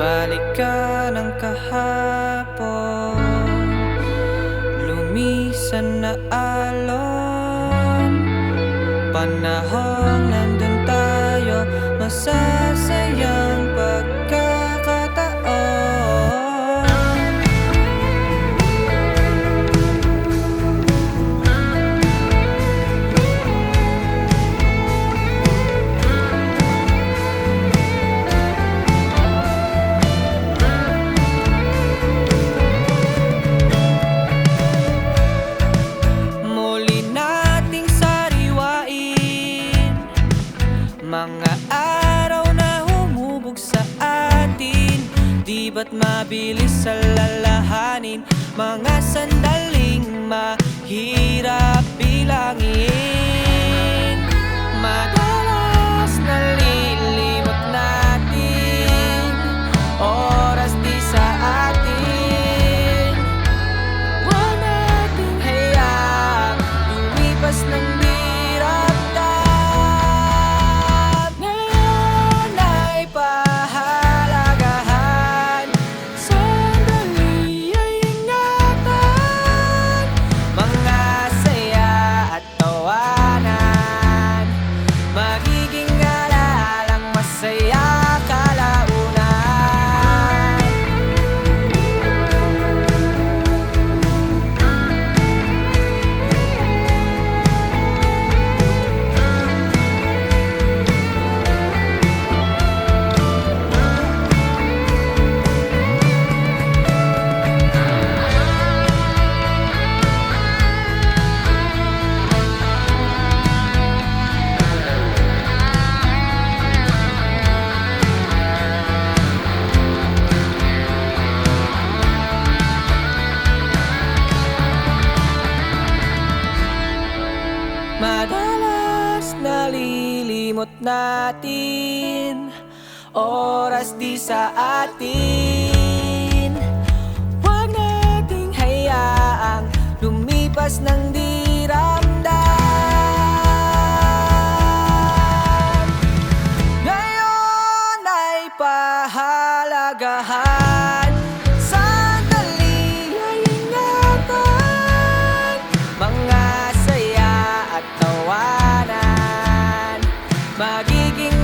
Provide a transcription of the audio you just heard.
Balik ka ng kahapon, lumisan na alon. Panahong nandun tayo, masasayang pagkakataon. Muli nating sariwain mga araw na humubog sa atin. Di ba't mabilis alalahanin mga sandaling mahirap bilangin. Madalas nalilimot natin, oras di sa atin. Huwag nating hayaang lumipas ng dirapdam. Ngayon ay pahalagahan, sandali ay ingatan. Mga saya at tawanan, magiging alalang masaya kalaunan. Madalas nalilimot natin, oras di sa atin. Huwag nating hayaang lumipas ng diramdam. Ngayon ay pahalagahan, sandali ay ingatan. Mga saya at tawanan, magiging